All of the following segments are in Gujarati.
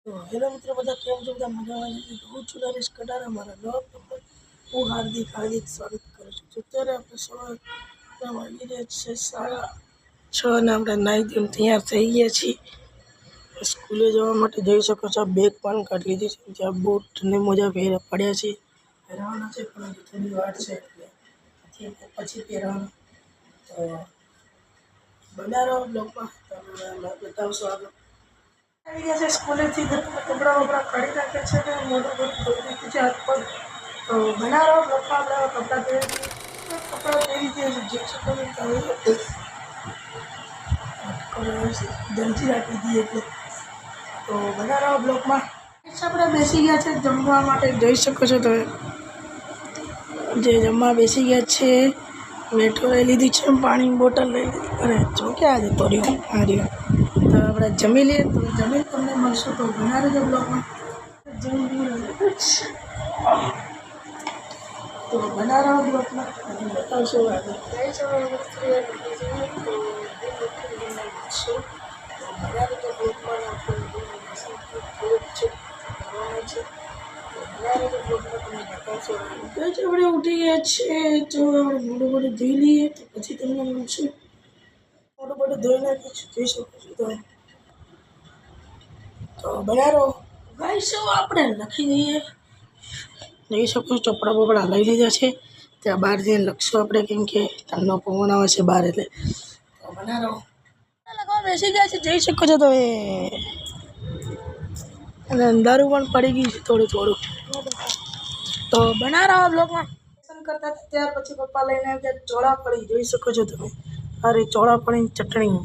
તો હેલો મિત્રો, બધા કેમ છો? બધા મજામાં છે? હું છું નરેશ કટારા, મારા નવા પર હું હાર્દિક સ્વાગત કરું છું. અત્યારે આપણે સવારે વાગી રહ્યા છે 6:30 અને આપણે નાહી ધોઈને તૈયાર થઈ ગયા છીએ. સ્કૂલે જવા માટે જઈ શકો છો. બેગ પણ કાઢી લીધી છે. ત્યાં બૂટ અને મોજા પડ્યા છે. પહેરવાના છે પણ થોડી વાર છે એટલે પછી પહેરવાનું. તો બનારો બ્લોગમાં તમને બતાવશો આગળ. આવી ગયા છે સ્કૂલેથી કપડાં વપડા કાઢી નાખે છે ને મોટું ધોઈ નાખ્યું છે હાથ પગ. તો બનાવો બ્લોગમાં આપણે કપડાં પહેરી જે જમતી રાખી દઈએ એટલે. તો બનાવો બ્લોગમાં આપણે બેસી ગયા છે જમવા માટે, જોઈ શકો છો. તો જે જમવા બેસી ગયા છે, મેઠો લઈ લીધી છે, પાણીની બોટલ લઈ લીધી. અરે જો ક્યાં જતો રહ્યો આ રહ્યો. તો આપણે જમી લઈએ. તો જમીન તમને મળશો તો ઘણા રહેજો બ્લોગમાં. તો બનાવો બ્લોગમાં બતાવશો આગળ. આપણે ઉઠી ગયા છે તો આપણે મોઢું ધોઈ લઈએ તો પછી તમને મળશું. મોઢું ધોઈ નાખ્યું છે, જોઈ શકો છો. તો બનાવો ગાઈસ, આપણે લખી દઈએ. જોઈ શકો છો ચોપડા બોપડા લઈ લીધા છે. ત્યાં બહાર જઈને લખશું આપણે, કેમ કે ઠંડો પવન આવે છે બહાર એટલે. તો બનાવો લખવા બેસી ગયા છે, જોઈ શકો છો. તો અને અંધારું પણ પડી ગયું છે થોડું. તો બનાવો બ્લોગમાં કરતા હતા ત્યાર પછી પપ્પા લઈને આવ્યા ચોળાફળી, જોઈ શકો છો તમે. અરે ચોળાફળીની ચટણી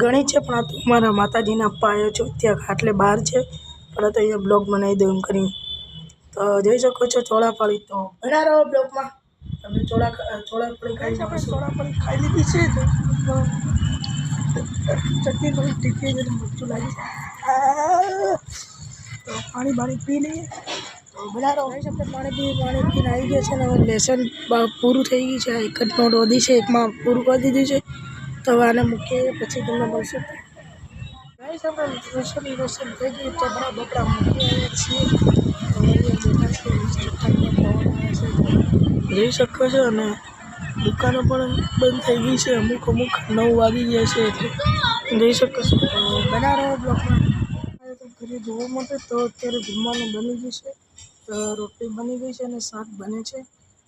ઘણી છે પણ આ તો મારા માતાજીને આપવા આવ્યો છું. ત્યાં ખાટલે બહાર છે પણ તો અહીંયા બ્લોગ બનાવી દઉં કરીને. તો જોઈ શકો છો ચોળાફળી. તો બનાવો બ્લોગમાં તમે ચોળાફળી ખાઈ શકો. ચોળાફળી ખાઈ લીધી છે. ચટણી થોડી તીખી છે, મરચું લાગી છે. તો પાણી પી લઈએ. તો બનાવો આપણે પાણી પીને આવી ગયા છે ને. હવે લેસન પૂરું થઈ ગયું છે. એક જ નોટ વધી છે, એકમાં પૂરું કરી દીધું છે. તો હવે આને મૂકીએ પછી તમને મળશે. ગાઈસ, આપણે લેસન થઈ ગયું. ચોપડા બોપડા મૂકી આવ્યા છીએ. જોઈ શકો છો. અને દુકાનો પણ બંધ થઈ ગઈ છે. અમુક 9 વાગી ગયા છે એટલે જોઈ શકો છો. બનાવો બ્લોગમાં ઘરે જોવા માટે. તો અત્યારે જમવાનું બની ગયું છે. રોટલી બની ગઈ છે અને શાક બને છે.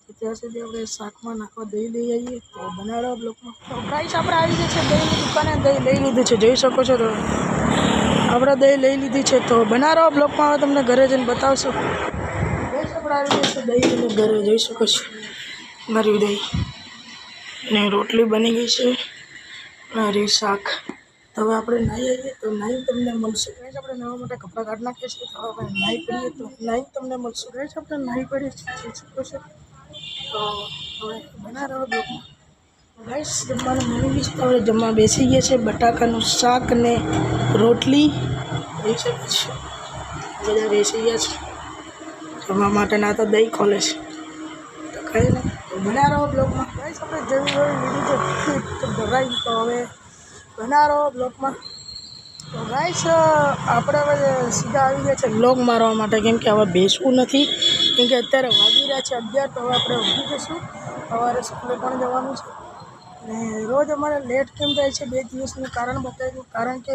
તો ત્યાં સુધી આપણે શાકમાં નાખવા દહીં લઈ આવીએ. તો બનાવો બ્લોગમાં. તો ગાઈસ, આપણે આવી ગયા છે દહીંની દુકાને. દહીં લઈ લીધું છે, જોઈ શકો છો. તો આપણે દહીં લઈ લીધી છે. તો બનાવો બ્લોગમાં હવે તમને ઘરે જઈને બતાવશો. ગાઈસ, આપણે આવી ગયા છે દહીં ઘરે, જોઈ શકો છો. મારી દહીં ને રોટલી બની ગઈ છે. મારી શાક. તો હવે આપણે નાહી આવીએ. તો નાહી તમને મળશે. ગાઈસ, આપણે નાહવા માટે કપડાં કાઢી નાખીએ છીએ. તો હવે નાહી પડીએ. તો નાહી તમને મળશે. ગાઈસ, આપણે નાહી પડીએ છીએ, જોઈ શકો છો. તો હવે બનાવો બ્લોગમાં. ગાઈસ, જમવાનું બની ગયું છે. તો હવે જમવા બેસી ગયા છે. બટાકાનું શાક ને રોટલી, જોઈ શકો છો. બધા બેસી ગયા છે જમવા માટે. ના તો દહીં ખોલે છે. તો ખાઈ લે. તો બનાવો બ્લોગમાં. ગાઈસ, આપણે જમી લીધું છે તો ભરાઈ. તો હવે બનાવો બ્લોગમાં. તો ગાઈસ, આપણે હવે સીધા આવી ગયા છે બ્લોગ મારવા માટે, કેમ કે હવે બેસવું નથી. કેમ કે અત્યારે વાગી રહ્યા છે 11. તો હવે આપણે ઊભી જઈશું. સવારે સ્કૂલે પણ જવાનું છે. ને રોજ અમારે લેટ કેમ થાય છે 2 દિવસનું કારણ બતાવ્યું. કારણ કે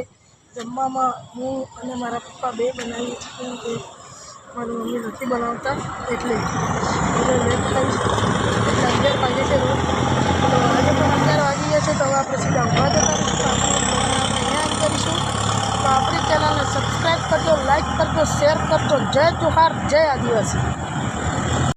જમવામાં હું અને મારા પપ્પા 2 બનાવીએ છીએ. કેમ કે મારી મમ્મી નથી બનાવતા એટલે લેટ થાય છે. એટલે 11 વાગે છે રોજ. તો આજે પણ 11 વાગી ગયા છે. તો હવે આપણે સીધા ઊભા જતા રહીશું. આપણે અહીંયા કરીશું. તો આપણી ચેનલને સબસ્ક્રાઈબ કરજો, લાઈક કરજો, શેર કરજો. જય જોહાર, જય આદિવાસી.